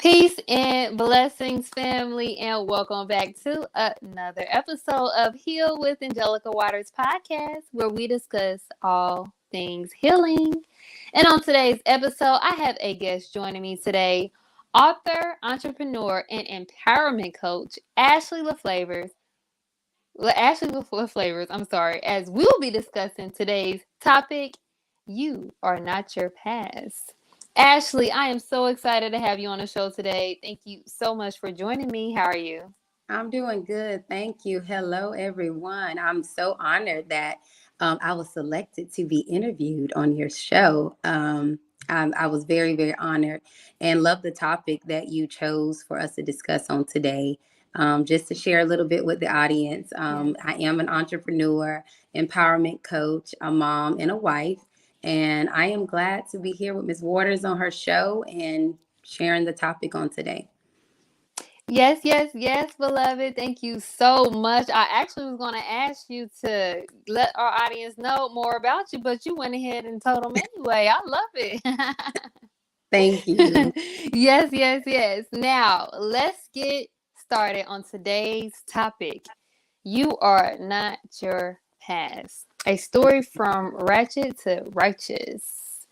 Peace and blessings, family, and welcome back to another episode of Heal with Angelica Podcast, where we discuss all things healing. And on today's episode, I have a guest joining me today, author, entrepreneur, and empowerment coach, Ashlee Lafavor. I'm sorry, as we'll be discussing today's topic, you are not your past. Ashlee, I am so excited to have you on the show today. Thank you so much for joining me. How are you? I'm doing good. Thank you. Hello, everyone. I'm so honored that I was selected to be interviewed on your show. I was very, very honored and love the topic that you chose for us to discuss on today. Just to share a little bit with the audience, I am an entrepreneur, empowerment coach, a mom, and a wife. And I am glad to be here with Ms. Waters on her show and sharing the topic on today. Yes, beloved. Thank you so much. I actually was going to ask you to let our audience know more about you, but you went ahead and told them anyway. I love it. Thank you. Yes. Now, let's get started on today's topic. You are not your past. A story from Ratchet to Righteous.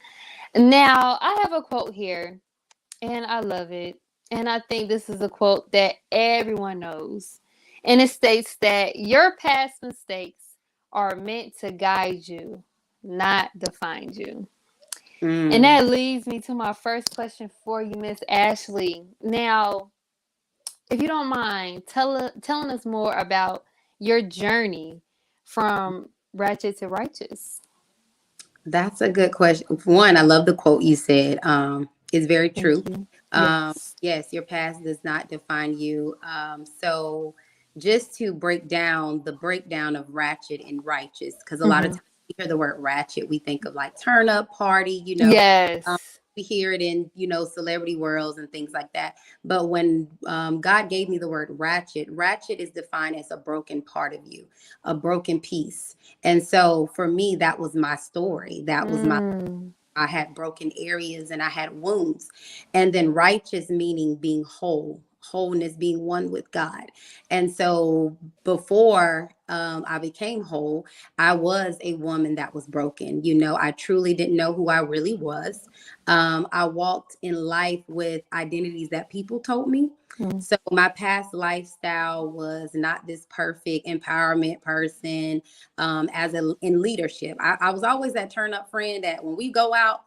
Now, I have a quote here, and I love it. And I think this is a quote that everyone knows. And it states that your past mistakes are meant to guide you, not define you. And that leads me to my first question for you, Miss Ashlee. Now, if you don't mind, telling us more about your journey from Ratchet to Righteous. That's a good question. One, I love the quote you said. It's very true. Thank you. Yes. Yes, your past does not define you. So just to break down the breakdown of ratchet and righteous, because a lot of times we hear the word ratchet, we think of like turn up party, Yes. we hear it in, celebrity worlds and things like that. But when God gave me the word ratchet is defined as a broken part of you, a broken piece. And so for me, that was my story. That was I had broken areas and I had wounds. And then righteous meaning being whole, wholeness being one with God. And so before I became whole, I was a woman that was broken. I truly didn't know who I really was. I walked in life with identities that people told me. So my past lifestyle was not this perfect empowerment person. In leadership, I was always that turn up friend that when we go out,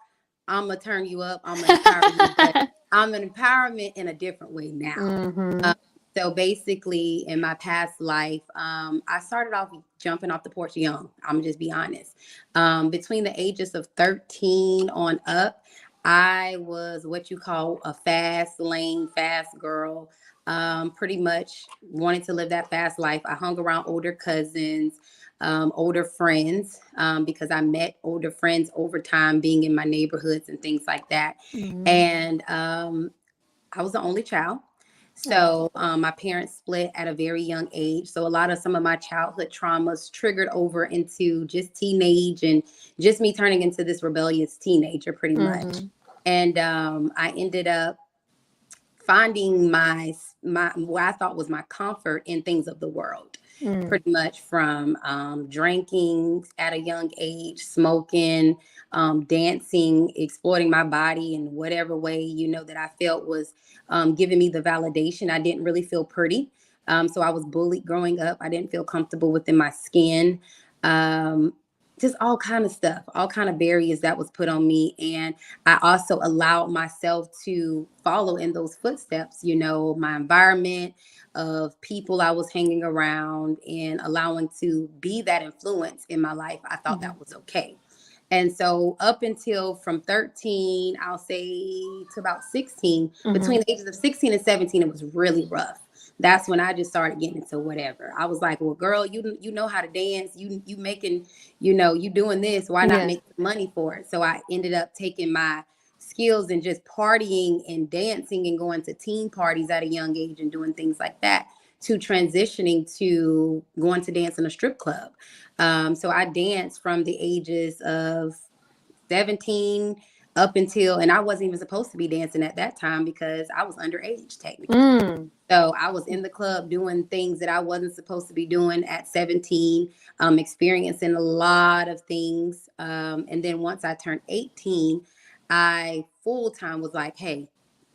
I'm gonna turn you up, I'm gonna empower you, but I'm an empowerment in a different way now. So basically, in my past life, I started off jumping off the porch young. I'm gonna just be honest. Between the ages of 13 on up, I was what you call a fast lane, fast girl. Pretty much wanted to live that fast life. I hung around older cousins, older friends, because I met older friends over time being in my neighborhoods and things like that. And I was the only child. So my parents split at a very young age. So a lot of some of my childhood traumas triggered over into just teenage and just me turning into this rebellious teenager pretty much. And I ended up finding my what I thought was my comfort in things of the world. Pretty much from drinking at a young age, smoking, dancing, exploiting my body in whatever way, that I felt was giving me the validation. I didn't really feel pretty. So I was bullied growing up. I didn't feel comfortable within my skin. Just all kind of stuff, all kind of barriers that was put on me. And I also allowed myself to follow in those footsteps, my environment of people I was hanging around and allowing to be that influence in my life. I thought that was okay. And so up until from 13, I'll say to about 16, between the ages of 16 and 17, it was really rough. That's when I just started getting into whatever. I was like, well, girl, you know how to dance. You making, you doing this. Why not make money for it? So I ended up taking my skills and just partying and dancing and going to teen parties at a young age and doing things like that, to transitioning to going to dance in a strip club. So I danced from the ages of 17 up until, and I wasn't even supposed to be dancing at that time because I was underage technically. So I was in the club doing things that I wasn't supposed to be doing at 17, experiencing a lot of things. And then once I turned 18, I full time was like, hey,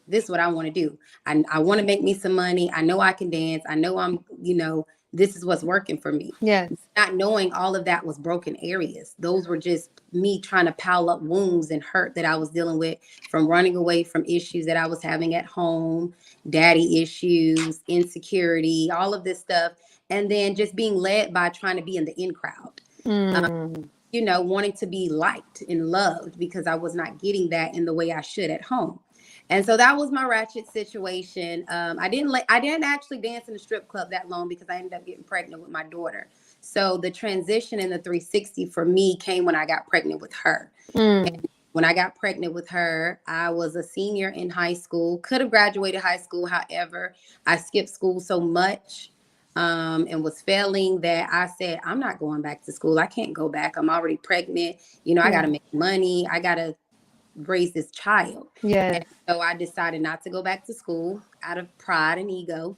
this is what I want to do. I want to make me some money. I know I can dance. I know this is what's working for me. Yes. Not knowing all of that was broken areas. Those were just me trying to pile up wounds and hurt that I was dealing with from running away from issues that I was having at home, daddy issues, insecurity, all of this stuff. And then just being led by trying to be in the in crowd. Wanting to be liked and loved because I was not getting that in the way I should at home. And so that was my Ratchet situation. I didn't actually dance in the strip club that long because I ended up getting pregnant with my daughter. So the transition in the 360 for me came when I got pregnant with her. And when I got pregnant with her, I was a senior in high school, could have graduated high school. However, I skipped school so much and was failing that I said, I'm not going back to school. I can't go back. I'm already pregnant. I got to make money. I got to raise this child. Yeah. So I decided not to go back to school out of pride and ego,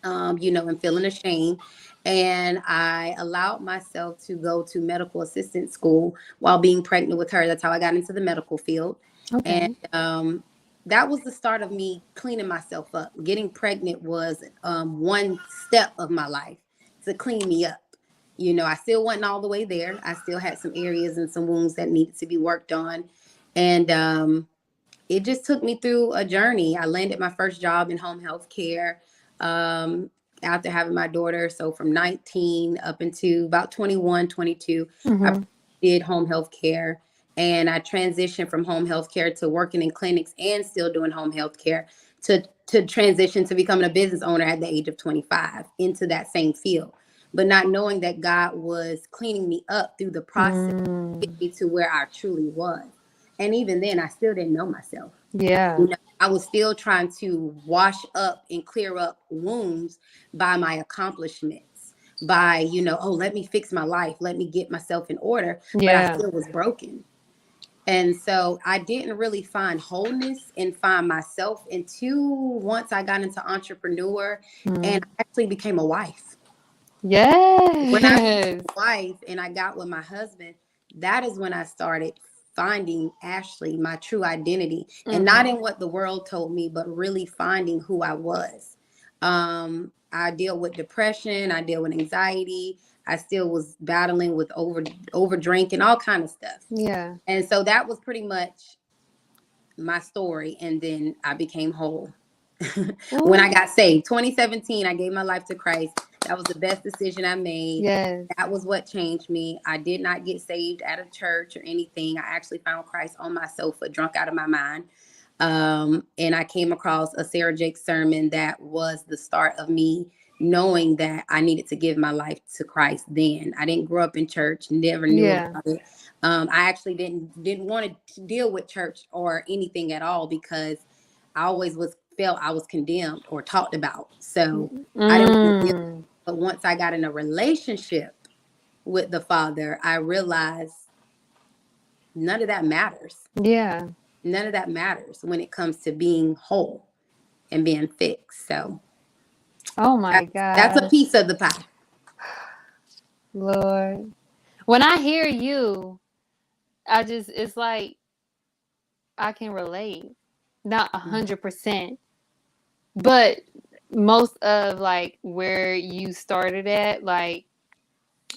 and feeling ashamed. And I allowed myself to go to medical assistant school while being pregnant with her. That's how I got into the medical field. Okay. And that was the start of me cleaning myself up. Getting pregnant was one step of my life to clean me up. I still wasn't all the way there. I still had some areas and some wounds that needed to be worked on. And it just took me through a journey. I landed my first job in home health care after having my daughter. So from 19 up into about 21, 22, I did home health care. And I transitioned from home health care to working in clinics and still doing home health care to transition to becoming a business owner at the age of 25 into that same field. But not knowing that God was cleaning me up through the process to get me to where I truly was. And even then, I still didn't know myself. Yeah. I was still trying to wash up and clear up wounds by my accomplishments, by, let me fix my life. Let me get myself in order. Yeah. But I still was broken. And so I didn't really find wholeness and find myself until once I got into entrepreneur and I actually became a wife. Yes. When I became a wife and I got with my husband, that is when I started finding Ashlee, my true identity, and not in what the world told me, but really finding who I was. I deal with depression. I deal with anxiety. I still was battling with over drinking, all kind of stuff. Yeah. And so that was pretty much my story. And then I became whole. When I got saved, 2017, I gave my life to Christ. That was the best decision I made. Yes. That was what changed me. I did not get saved at a church or anything. I actually found Christ on my sofa, drunk out of my mind. And I came across a Sarah Jakes sermon that was the start of me knowing that I needed to give my life to Christ then. I didn't grow up in church, never knew about it. I actually didn't want to deal with church or anything at all because I always felt I was condemned or talked about. So I didn't want to deal. But once I got in a relationship with the Father, I realized none of that matters. Yeah. None of that matters when it comes to being whole and being fixed. So, oh my God, that's a piece of the pie. Lord, when I hear you, it's like I can relate, not 100%, but most of like where you started at, like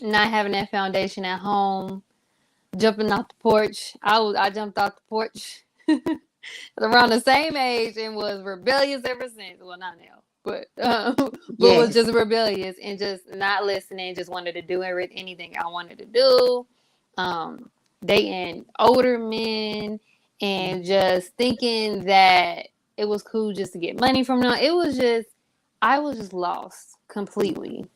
not having that foundation at home, jumping off the porch. I jumped off the porch around the same age and was rebellious ever since. Well, not now, but was just rebellious and just not listening. Just wanted to do anything I wanted to do. Dating older men and just thinking that it was cool just to get money from them. I was just lost completely.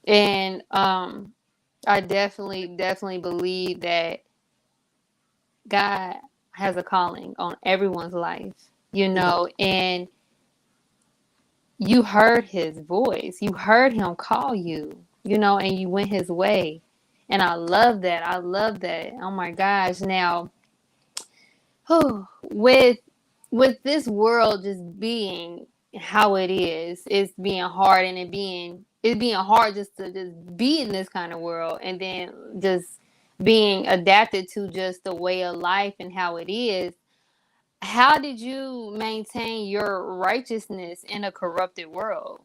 And I definitely believe that God has a calling on everyone's life, and you heard his voice. You heard him call you, and you went his way. And I love that. Oh my gosh. Now, with this world just being how it is, it's being hard, and it's being hard just to just be in this kind of world, and then just being adapted to just the way of life and how it is. How did you maintain your righteousness in a corrupted world?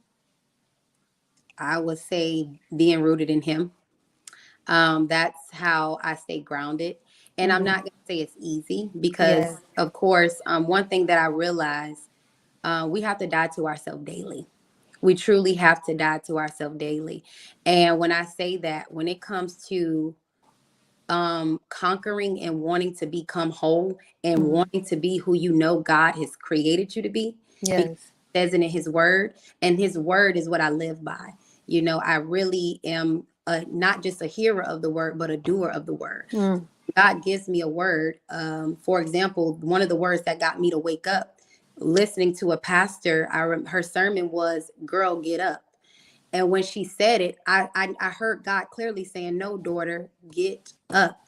I would say being rooted in him. That's how I stay grounded. And I'm Mm-hmm. not going to say it's easy because, Yes. of course, one thing that I realize, we have to die to ourselves daily. We truly have to die to ourselves daily. And when I say that, when it comes to conquering and wanting to become whole and Mm-hmm. wanting to be who you know God has created you to be, because Yes. it says it in his word, and his word is what I live by. You know, I really am not just a hearer of the word, but a doer of the word. Mm. God gives me a word. For example, one of the words that got me to wake up, listening to a pastor, her sermon was, "Girl, get up." And when she said it, I heard God clearly saying, "No, daughter, get up.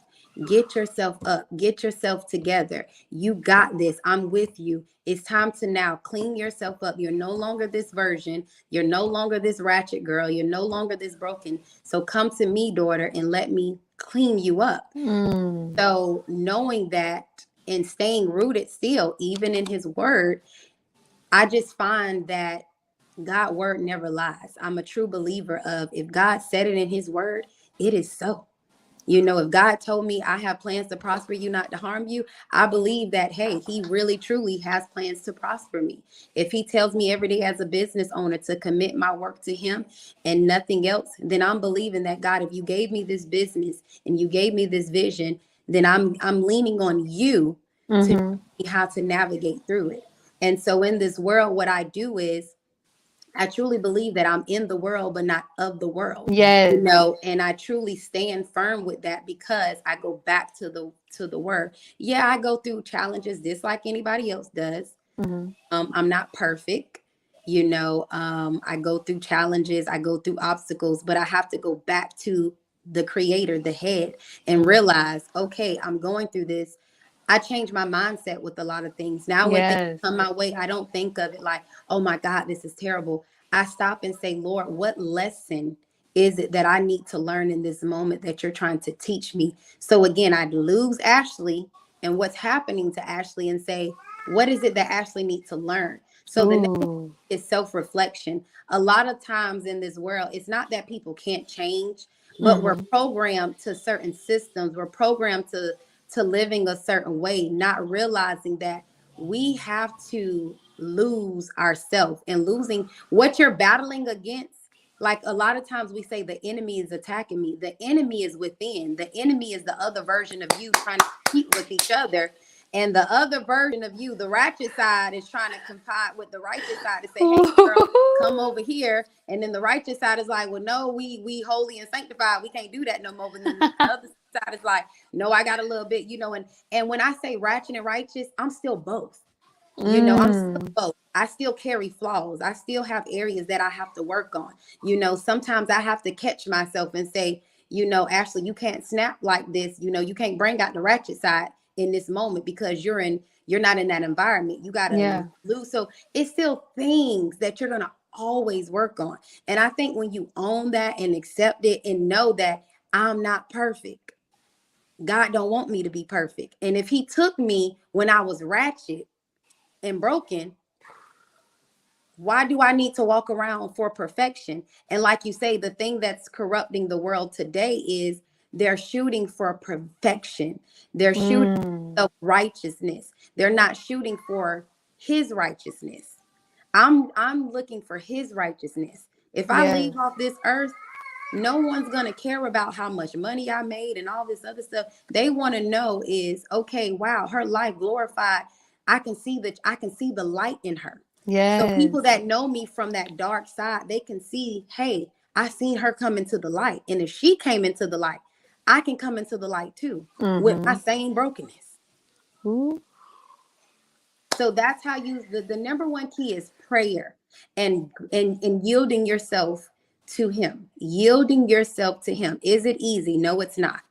Get yourself up. Get yourself together. You got this. I'm with you. It's time to now clean yourself up. You're no longer this version. You're no longer this ratchet girl. You're no longer this broken. So come to me, daughter, and let me clean you up." Mm. So knowing that and staying rooted still, even in his word, I just find that God word never lies. I'm a true believer of, if God said it in his word, it is so. You know, if God told me I have plans to prosper you, not to harm you, I believe that, hey, he really truly has plans to prosper me. If he tells me every day as a business owner to commit my work to him and nothing else, then I'm believing that, God, if you gave me this business and you gave me this vision, then I'm leaning on you to Mm-hmm. show me how to navigate through it. And so in this world, what I do is, I truly believe that I'm in the world, but not of the world, you Yes. know, and I truly stand firm with that because I go back to the word. Yeah, I go through challenges just like anybody else does. Mm-hmm. I'm not perfect, you know. I go through challenges, I go through obstacles, but I have to go back to the creator, the head, and realize, okay, I'm going through this. I change my mindset with a lot of things. Now, when things Yes. come my way, I don't think of it like, oh my God, this is terrible. I stop and say, Lord, what lesson is it that I need to learn in this moment that you're trying to teach me? So again, I lose Ashlee and what's happening to Ashlee and say, what is it that Ashlee needs to learn? So the next Ooh. is self-reflection. A lot of times in this world, it's not that people can't change, but we're Mm-hmm. programmed to certain systems. We're programmed to living a certain way, not realizing that we have to lose ourselves, and losing what you're battling against. Like, a lot of times we say the enemy is attacking me. The enemy is within. The enemy is the other version of you trying to compete with each other. And the other version of you, the ratchet side, is trying to compete with the righteous side to say, hey, girl, come over here. And then the righteous side is like, well, no, we holy and sanctified. We can't do that no more. But then the other side is like, no, I got a little bit, you know. And when I say ratchet and righteous, I'm still both. You know, I'm still Mm. both. I still carry flaws. I still have areas that I have to work on. You know, sometimes I have to catch myself and say, you know, Ashlee, you can't snap like this. You know, you can't bring out the ratchet side in this moment because you're not in that environment. You gotta Yeah. lose. So it's still things that you're gonna always work on. And I think when you own that and accept it and know that I'm not perfect, God don't want me to be perfect. And if he took me when I was ratchet and broken, why do I need to walk around for perfection? And like you say, the thing that's corrupting the world today is they're shooting for perfection. They're shooting Mm. for righteousness. They're not shooting for his righteousness. I'm looking for his righteousness. If I Yes. leave off this earth, no one's going to care about how much money I made and all this other stuff. They want to know is, okay, wow, her life glorified. I can see the light in her. So Yes. people that know me from that dark side, they can see, hey, I seen her come into the light. And if she came into the light, I can come into the light too with my Mm-hmm. same brokenness. Ooh. So that's how you the number one key is prayer and yielding yourself to him. Yielding yourself to him. Is it easy? No, it's not.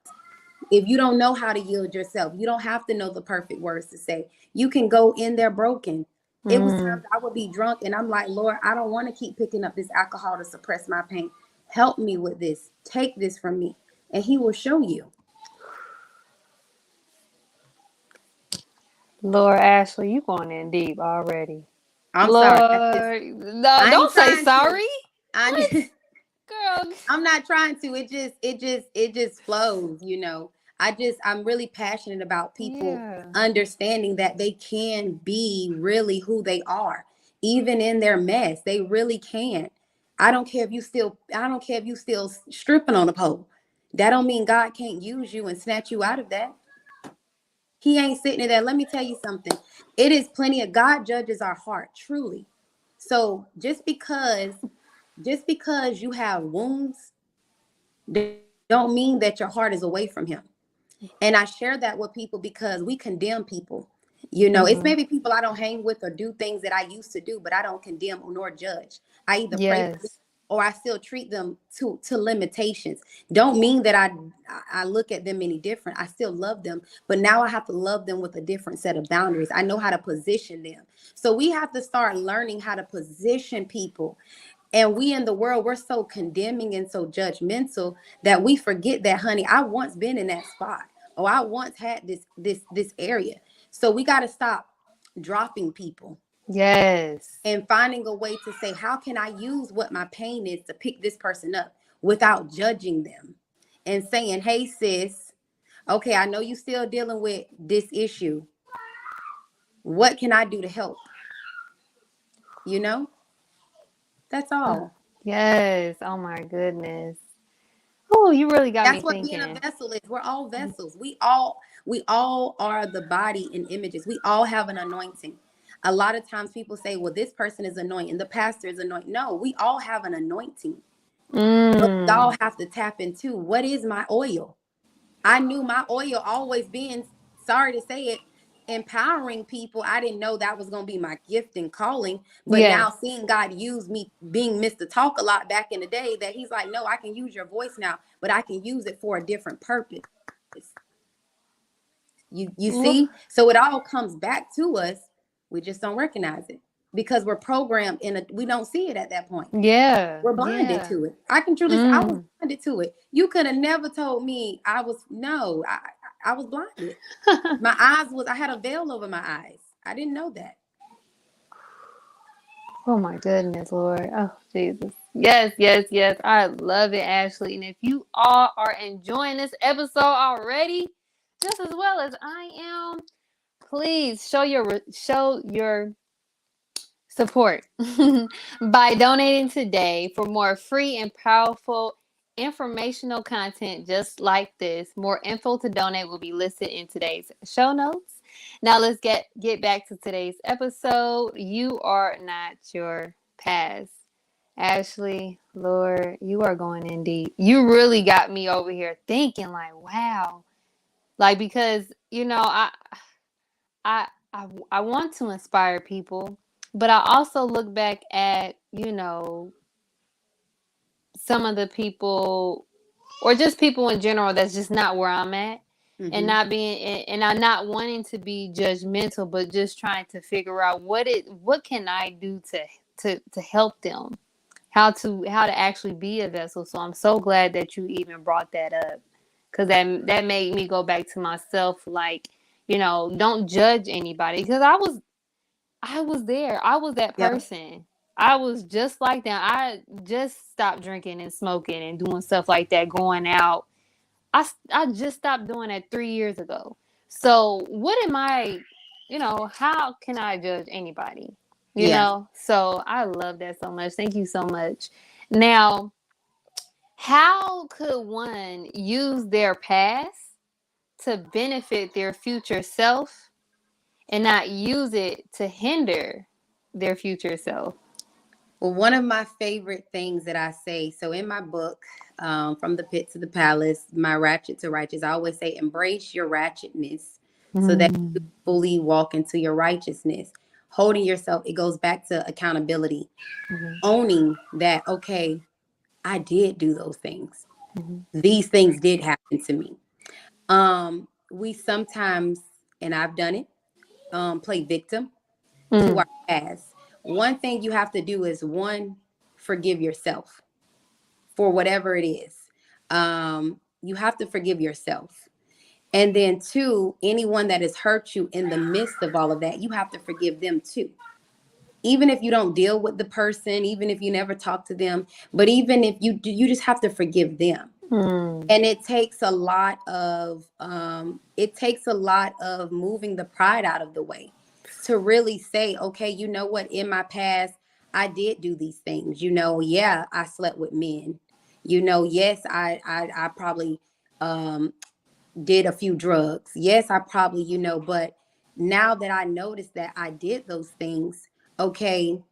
If you don't know how to yield yourself, you don't have to know the perfect words to say. You can go in there broken. It was times I would be drunk and I'm like, Lord, I don't want to keep picking up this alcohol to suppress my pain. Help me with this. Take this from me. And he will show you. Lord, Ashlee, you going in deep already. I'm Lord, sorry. no, don't say sorry. Girl, I'm not trying to. It just flows, you know. I'm really passionate about people understanding that they can be really who they are, even in their mess. They really can. I don't care if you still stripping on a pole. That don't mean God can't use you and snatch you out of that. He ain't sitting there. Let me tell you something. It is plenty of God judges our heart, truly. So just because you have wounds, don't mean that your heart is away from him. And I share that with people because we condemn people. You know, it's maybe people I don't hang with or do things that I used to do, but I don't condemn nor judge. I either pray for them or I still treat them to limitations. Don't mean that I look at them any different. I still love them, but now I have to love them with a different set of boundaries. I know how to position them. So we have to start learning how to position people. And we in the world, we're so condemning and so judgmental that we forget that, honey, I once been in that spot. Oh, I once had this area. So we got to stop dropping people. Yes. And finding a way to say, how can I use what my pain is to pick this person up without judging them and saying, hey, sis, okay, I know you still dealing with this issue. What can I do to help? You know? That's all. Yes. Oh my goodness. Oh, you really got me thinking. That's what being a vessel is. We're all vessels. We all are the body and images. We all have an anointing. A lot of times people say, well, this person is anointed, the pastor is anointed. No, we all have an anointing. But we all have to tap into, what is my oil? I knew my oil always being, sorry to say it, empowering people. I didn't know that was going to be my gift and calling. But now seeing God use me being Mr. Talk a lot back in the day, that he's like, no, I can use your voice now, but I can use it for a different purpose. You see? So it all comes back to us. We just don't recognize it because we're programmed we don't see it at that point. Yeah. We're blinded to it. I can truly say I was blinded to it. You could have never told me I was blinded. I had a veil over my eyes. I didn't know that. Oh my goodness, Lord. Oh, Jesus. Yes, yes, yes. I love it, Ashlee. And if you all are enjoying this episode already, just as well as I am, please show your support by donating today for more free and powerful informational content just like this. More info to donate will be listed in today's show notes. Now let's get back to today's episode. You are not your past. Ashlee, Lord, you are going in deep. You really got me over here thinking like, wow. Like, because, you know, I want to inspire people, but I also look back at, you know, some of the people or just people in general that's just not where I'm at. And not being, and I'm not wanting to be judgmental, but just trying to figure out what can I do to help them, how to actually be a vessel. So I'm so glad that you even brought that up, because that made me go back to myself, like, you know, don't judge anybody, because I was there. I was that person. I was just like that. I just stopped drinking and smoking and doing stuff like that, going out. I just stopped doing that 3 years ago. So what am I, you know, how can I judge anybody? You know? So I love that so much. Thank you so much. Now, how could one use their past to benefit their future self and not use it to hinder their future self? Well, one of my favorite things that I say, so in my book, From the Pit to the Palace, my Ratchet to Righteous, I always say, embrace your ratchetness so that you fully walk into your righteousness. Holding yourself, it goes back to accountability. Owning that, okay, I did do those things. These things did happen to me. We sometimes, and I've done it, play victim to Mm. our past. One thing you have to do is, one, forgive yourself for whatever it is. You have to forgive yourself. And then two, anyone that has hurt you in the midst of all of that, you have to forgive them too. Even if you don't deal with the person, even if you never talk to them, but even if you do, you just have to forgive them. Mm. And it takes a lot of moving the pride out of the way to really say, okay, you know what, in my past I did do these things. Yeah, I slept with men. Yes, I probably did a few drugs. Yes, I probably, but now that I noticed that I did those things, okay,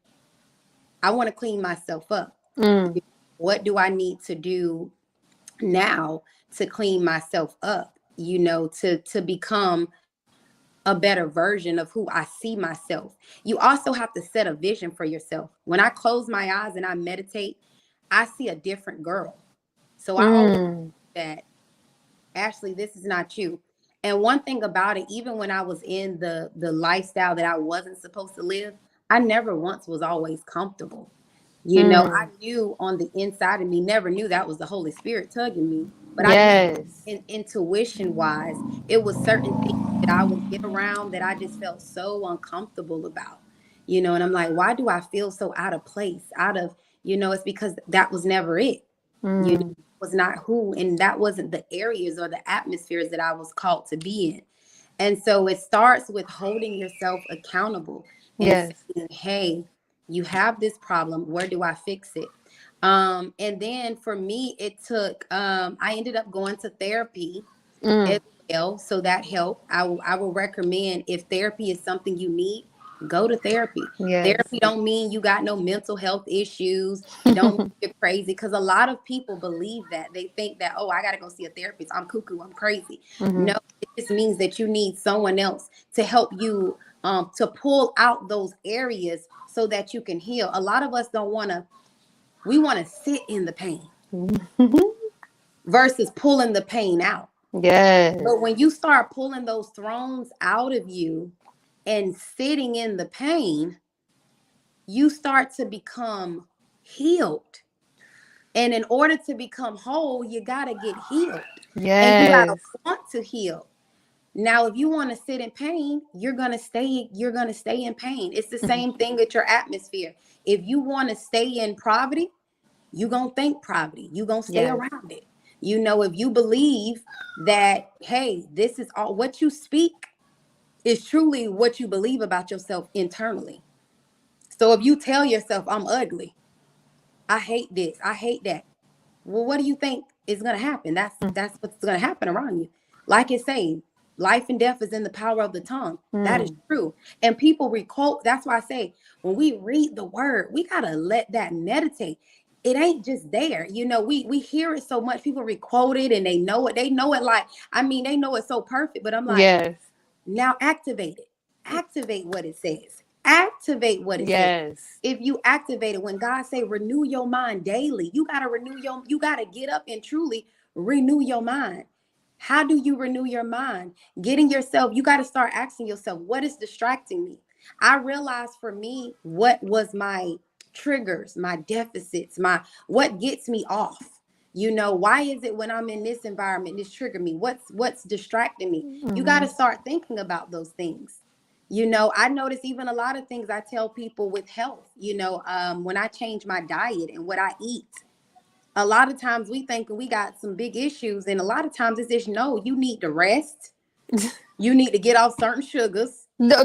I want to clean myself up. Mm. What do I need to do now to clean myself up, to become a better version of who I see myself? You also have to set a vision for yourself. When I close my eyes and I meditate, I see a different girl. So I always Mm. that, Ashlee, this is not you. And one thing about it, even when I was in the lifestyle that I wasn't supposed to live, I never once was always comfortable. I Mm. knew on the inside of me, never knew that was the Holy Spirit tugging me, but I knew Yes. intuition wise, it was certain things that I would get around that I just felt so uncomfortable about. And I'm like, why do I feel so out of place? It's because that was never it. Mm. Was not who, and that wasn't the areas or the atmospheres that I was called to be in. And so it starts with holding yourself accountable and Yes. saying, hey, you have this problem. Where do I fix it? And then for me, it took, I ended up going to therapy Mm. as well. So that helped. I will recommend, if therapy is something you need, go to therapy. Yes. Therapy don't mean you got no mental health issues. It don't mean you're crazy, because a lot of people believe that. They think that, oh, I got to go see a therapist, I'm cuckoo, I'm crazy. Mm-hmm. No, it just means that you need someone else to help you, to pull out those areas so that you can heal. A lot of us don't want to, we want to sit in the pain versus pulling the pain out. Yes. But when you start pulling those thrones out of you and sitting in the pain, you start to become healed. And in order to become whole, you got to get healed. And you got to Yes. want to heal. Now, if you want to sit in pain, you're going to stay in pain. It's the same thing with your atmosphere. If you want to stay in poverty, you're going to think poverty. You're going to stay Yes. around it. If you believe that, hey, this is all what you speak is truly what you believe about yourself internally. So if you tell yourself, I'm ugly, I hate this, I hate that, well, what do you think is going to happen? That's what's going to happen around you. Like it say, life and death is in the power of the tongue. That is Mm. true. And people requote. That's why I say, when we read the word, we got to let that meditate. It ain't just there. We hear it so much. People requote it and they know it. They know it like, I mean, they know it so perfect. But I'm like, Yes. now activate it. Activate what it says. Activate what it says. Yes. If you activate it, when God say renew your mind daily, you gotta get up and truly renew your mind. How do you renew your mind? Getting yourself, you got to start asking yourself, what is distracting me? I realized for me, what was my triggers, my deficits, what gets me off. Why is it when I'm in this environment, this trigger me? What's distracting me? You got Mm-hmm. to start thinking about those things. I notice even a lot of things I tell people with health, when I change my diet and what I eat, a lot of times we think we got some big issues. And a lot of times it's just, no, you need to rest. You need to get off certain sugars. No,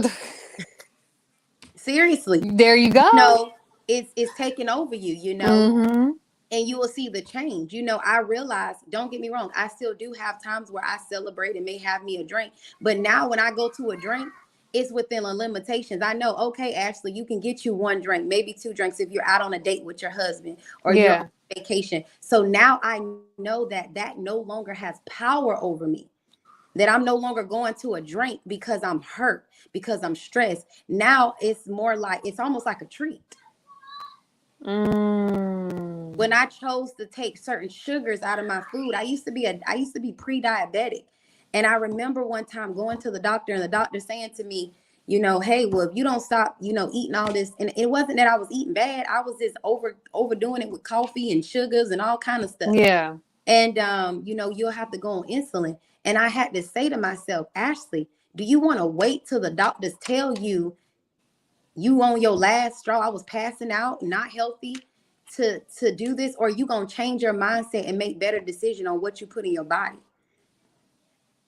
Seriously, there you you go. know, it's taking over you, Mm-hmm. and you will see the change. I realize, don't get me wrong, I still do have times where I celebrate and may have me a drink. But now when I go to a drink, it's within the limitations. I know, okay, Ashlee, you can get you one drink, maybe two drinks if you're out on a date with your husband or you're on Yeah. vacation. So now I know that no longer has power over me. That I'm no longer going to a drink because I'm hurt, because I'm stressed. Now it's more like, it's almost like a treat. Mm. When I chose to take certain sugars out of my food, I used to be pre-diabetic. And I remember one time going to the doctor and the doctor saying to me, hey, well, if you don't stop, eating all this, and it wasn't that I was eating bad. I was just overdoing it with coffee and sugars and all kind of stuff. Yeah. And, you'll have to go on insulin. And I had to say to myself, Ashlee, do you want to wait till the doctors tell you on your last straw, I was passing out, not healthy, to do this? Or you going to change your mindset and make better decision on what you put in your body?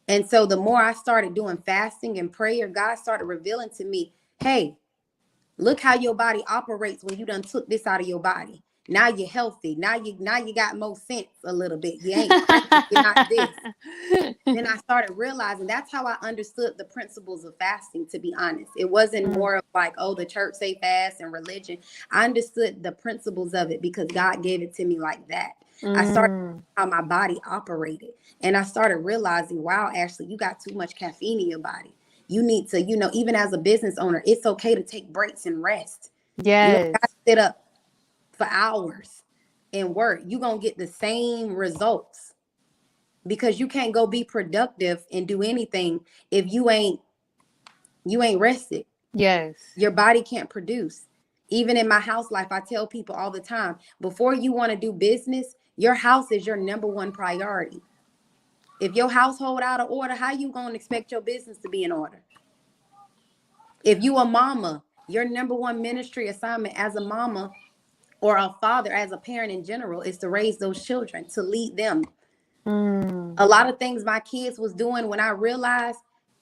And so the more I started doing fasting and prayer, God started revealing to me, hey, look how your body operates when you done took this out of your body. Now you're healthy. Now you got more sense a little bit. You ain't crazy. You're not this. Then I started realizing that's how I understood the principles of fasting, to be honest. It wasn't more of like, oh, the church say fast and religion. I understood the principles of it because God gave it to me like that. I started how my body operated. And I started realizing, wow, Ashlee, you got too much caffeine in your body. You need to, even as a business owner, it's okay to take breaks and rest. Yes. You don't got to sit up for hours and work. You're going to get the same results because you can't go be productive and do anything if you ain't rested. Yes. Your body can't produce. Even in my house life, I tell people all the time, before you want to do business, your house is your number one priority. If your household out of order, how you going to expect your business to be in order? If you a mama, your number one ministry assignment as a mama or a father, as a parent in general, is to raise those children, to lead them. A lot of things my kids was doing when I realized,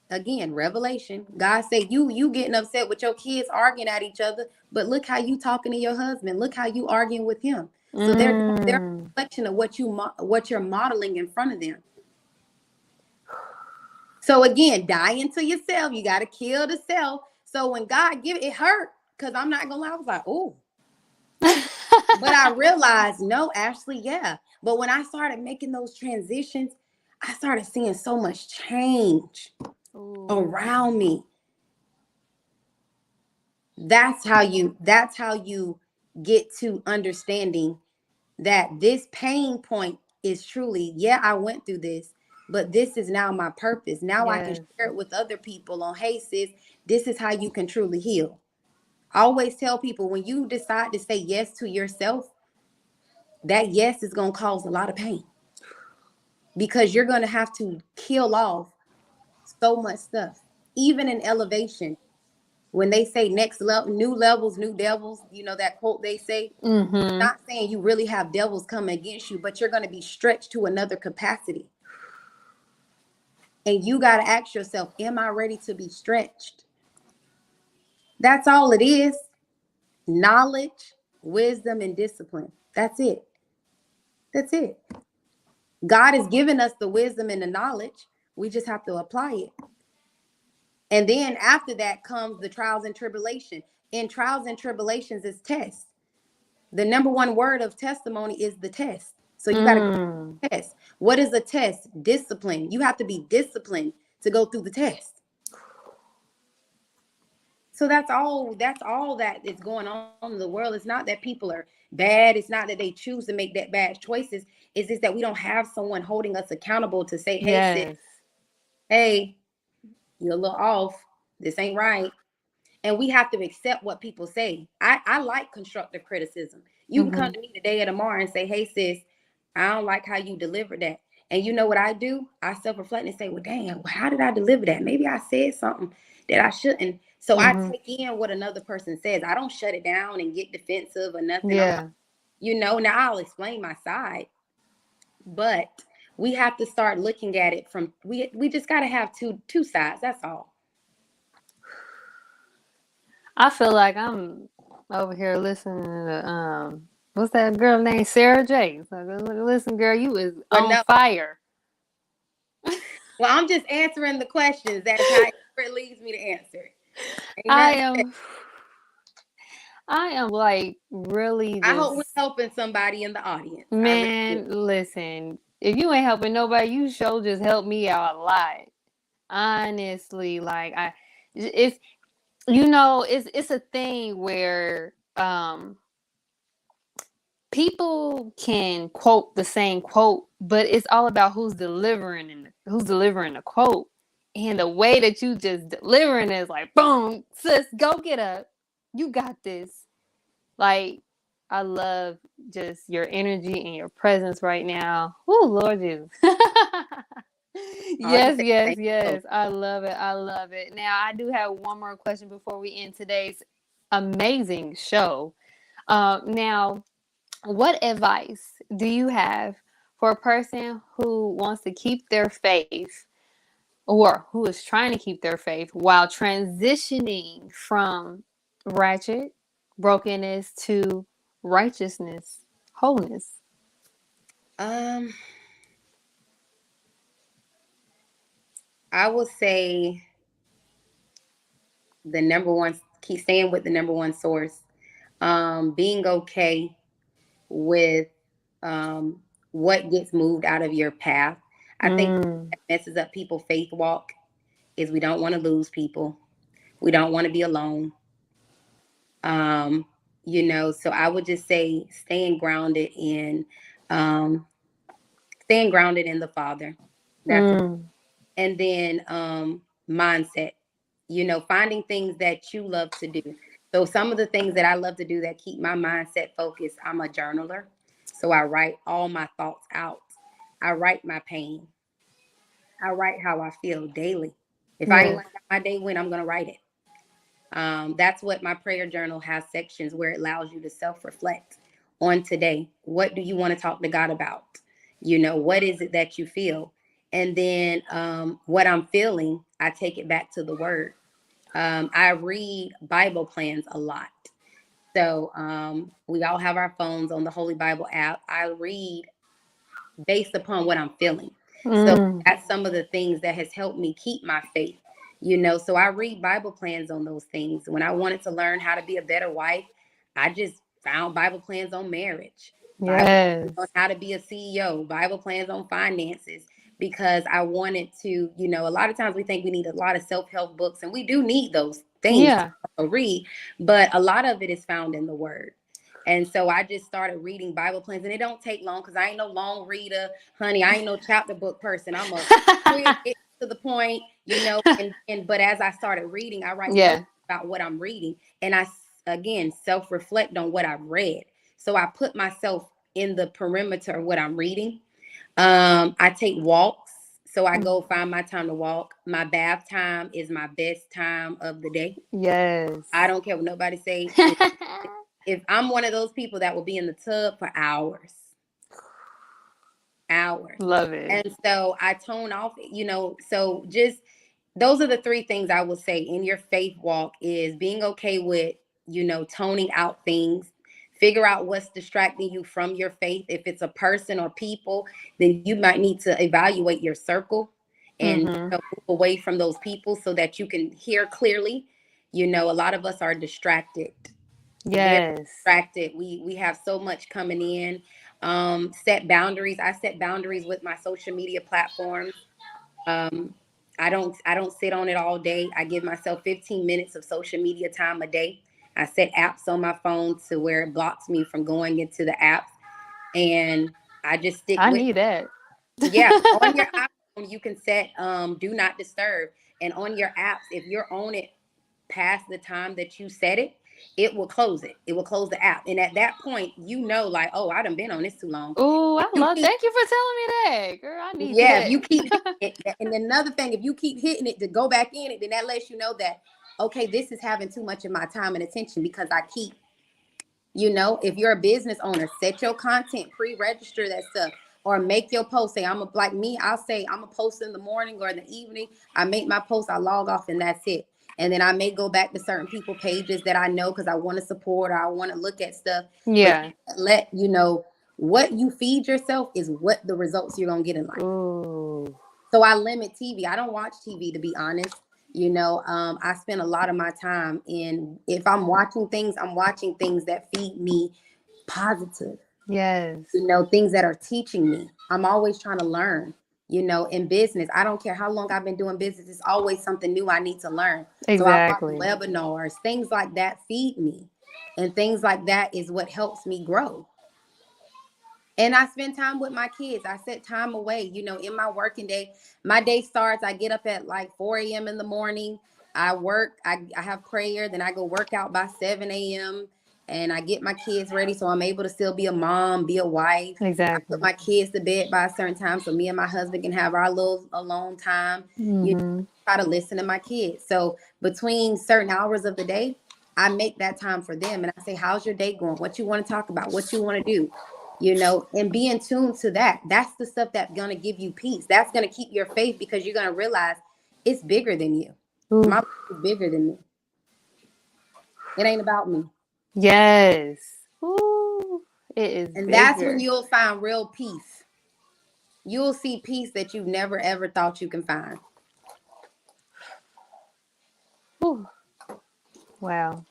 again, revelation, God said, you getting upset with your kids arguing at each other, but look how you talking to your husband. Look how you arguing with him. So they're a reflection of what you're modeling in front of them. So again, die into yourself. You got to kill the self. So when God give it hurt, because I'm not gonna lie, I was like, oh. But I realized, no, Ashlee, yeah. But when I started making those transitions, I started seeing so much change around me. That's how you get to understanding that this pain point is truly, yeah, I went through this, but this is now my purpose. Now I can share it with other people on, hey, sis, this is how you can truly heal. I always tell people, when you decide to say yes to yourself, that yes is going to cause a lot of pain because you're going to have to kill off so much stuff. Even in elevation, when they say next level, new levels, new devils, that quote they say, not saying you really have devils coming against you, but you're going to be stretched to another capacity. And you got to ask yourself, am I ready to be stretched? That's all it is. Knowledge, wisdom, and discipline. That's it. That's it. God has given us the wisdom and the knowledge. We just have to apply it. And then after that comes the trials and tribulation. In trials and tribulations is tests. The number one word of testimony is the test. So you got to go through the test. What is a test? Discipline. You have to be disciplined to go through the test. So that's all that is going on in the world. It's not that people are bad. It's not that they choose to make that bad choices. It's just that we don't have someone holding us accountable to say, hey, sis, hey, you're a little off. This ain't right. And we have to accept what people say. I like constructive criticism. You can come to me today or tomorrow and say, hey, sis, I don't like how you delivered that. And you know what I do? I self-reflect and say, well, damn, how did I deliver that? Maybe I said something that I shouldn't. So I take in what another person says. I don't shut it down and get defensive or nothing. Yeah. Now I'll explain my side. But we have to start looking at it from, we just got to have two sides. That's all. I feel like I'm over here listening to what's that girl named Sarah J. So listen, girl, you is on fire. Well, I'm just answering the questions. That's how it leads me to answer. I am like really. I hope we're helping somebody in the audience. Man, listen, if you ain't helping nobody, you sure just help me out a lot. Honestly, like it's a thing where people can quote the same quote, but it's all about who's delivering the quote. And the way that you just delivering is like, boom, sis, go get up. You got this. Like, I love just your energy and your presence right now. Oh, Lord Jesus. All you Yes, say, yes, thank you. yes. I love it. I love it. Now, I do have one more question before we end today's amazing show. Now, what advice do you have for a person who wants to keep their faith or who is trying to keep their faith while transitioning from ratchet, brokenness to righteousness, wholeness? Um, I will say the number one, keep staying with the number one source. Being okay with what gets moved out of your path. I think Mm, that messes up people's faith walk is we don't want to lose people. We don't want to be alone. Um, so I would just say um, staying grounded in the Father. That's mm, and then mindset. Finding things that you love to do. So some of the things that I love to do that keep my mindset focused, I'm a journaler. So I write all my thoughts out. I write my pain. I write how I feel daily. If I ain't yes. like how my day went, I'm gonna write it. That's what my prayer journal has sections where it allows you to self-reflect on today. What do you want to talk to God about? What is it that you feel? And then what I'm feeling, I take it back to the word. I read Bible plans a lot. So we all have our phones on the Holy Bible app. I read based upon what I'm feeling. So Mm, that's some of the things that has helped me keep my faith. So I read Bible plans on those things. When I wanted to learn how to be a better wife, I just found Bible plans on marriage, Bible plans on yes. how to be a CEO, Bible plans on finances, because I wanted to, a lot of times we think we need a lot of self-help books, and we do need those things Yeah. to read, but a lot of it is found in the word. And so I just started reading Bible plans, and it don't take long because I ain't no long reader, honey. I ain't no chapter book person. I'm a quick, get to the point, and but as I started reading, I write notes Yeah. about what I'm reading, and I again self-reflect on what I've read. So I put myself in the perimeter of what I'm reading. I take walks. So I go find my time to walk. My bath time is my best time of the day. I Yes. don't care what nobody say. If I'm one of those people that will be in the tub for hours, hours. Love it. And so I tone off, so just those are the three things I would say in your faith walk is being okay with, toning out things, figure out what's distracting you from your faith. If it's a person or people, then you might need to evaluate your circle and Mm-hmm. move away from those people so that you can hear clearly. A lot of us are distracted, very Yes. distracted. We have so much coming in. Set boundaries. I set boundaries with my social media platforms. um, I don't sit on it all day. I give myself 15 minutes of social media time a day. I set apps on my phone to where it blocks me from going into the apps, and I just stick I with need that. yeah. On your iPhone, you can set do not disturb, and on your apps, if you're on it past the time that you set it, it will close it. It will close the app, and at that point, like, oh, I done been on this too long. Oh, If I you love. keep Thank you for telling me that, girl. I need Yeah, if that. you keep hitting it, and another thing, if you keep hitting it to go back in it, then that lets you know that okay, this is having too much of my time and attention because I keep, if you're a business owner, set your content, pre-register that stuff, or make your post. Say like me, I'll say I'm a post in the morning or in the evening. I make my post, I log off, and that's it. And then I may go back to certain people pages that I know because I want to support or I want to look at stuff. But Yeah. let you know what you feed yourself is what the results you're gonna get in life. Ooh. So I limit TV. I don't watch TV, to be honest. I spend a lot of my time in, if I'm watching things, I'm watching things that feed me positive, Yes. things that are teaching me. I'm always trying to learn, in business. I don't care how long I've been doing business. It's always something new I need to learn. So I watch Exactly. webinars, things like that feed me. And things like that is what helps me grow. And I spend time with my kids. I set time away, in my working day. My day starts, I get up at like 4 a.m. in the morning. I work, I have prayer, then I go work out by 7 a.m. and I get my kids ready so I'm able to still be a mom, be a wife. I put Exactly. my kids to bed by a certain time so me and my husband can have our little alone time. Mm-hmm. Try to listen to my kids. So between certain hours of the day, I make that time for them and I say, how's your day going? What you want to talk about? What you want to do? And be in tune to that. That's the stuff that's going to give you peace. That's going to keep your faith because you're going to realize it's bigger than you. Ooh. My life is bigger than me. It ain't about me. Yes. Ooh, it is And that's when bigger. you'll find real peace. You'll see peace that you never ever thought you can find. Ooh. Wow.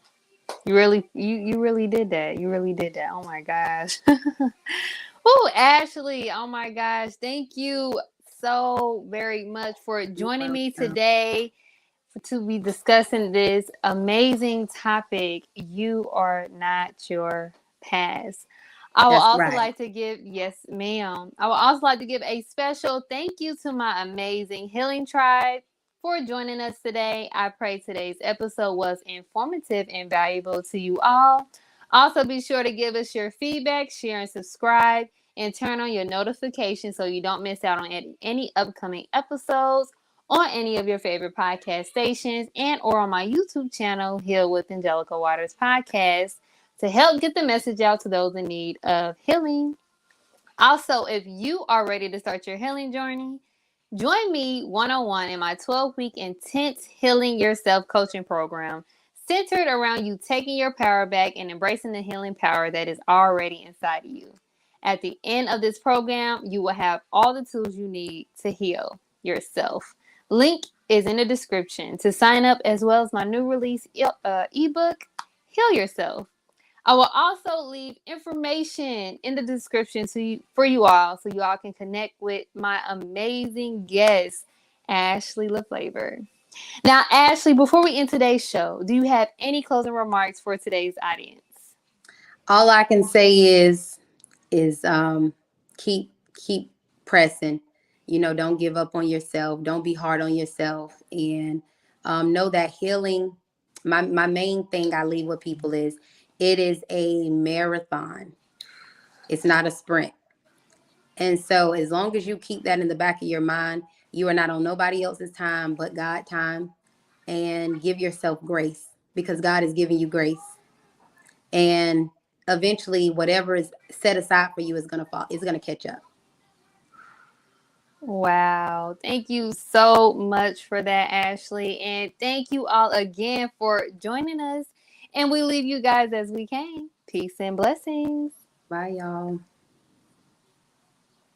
You really did that. You really did that. Oh my gosh. Oh, Ashlee. Oh my gosh. Thank you so very much for You're joining me welcome. today to be discussing this amazing topic. You are not your past. I will That's also right. like to give, yes, ma'am. I will also like to give a special thank you to my amazing healing tribe for joining us today. I pray today's episode was informative and valuable to you all. Also, be sure to give us your feedback, share, and subscribe, and turn on your notifications so you don't miss out on any upcoming episodes on any of your favorite podcast stations and or on my YouTube channel, Heal with Angelica Waters Podcast, to help get the message out to those in need of healing. Also, if you are ready to start your healing journey, join me one-on-one in my 12-week intense Healing Yourself coaching program centered around you taking your power back and embracing the healing power that is already inside of you. At the end of this program, you will have all the tools you need to heal yourself. Link is in the description to sign up, as well as my new release ebook, Heal Yourself. I will also leave information in the description for you all so you all can connect with my amazing guest, Ashlee Lafavor. Now, Ashlee, before we end today's show, do you have any closing remarks for today's audience? All I can say is keep pressing. Don't give up on yourself. Don't be hard on yourself, and know that healing. My main thing I leave with people is it is a marathon. It's not a sprint. And so as long as you keep that in the back of your mind, you are not on nobody else's time but God time, and give yourself grace because God is giving you grace. And eventually whatever is set aside for you is going to fall. It's going to catch up. Wow. Thank you so much for that, Ashlee. And thank you all again for joining us. And we leave you guys as we came. Peace and blessings. Bye, y'all.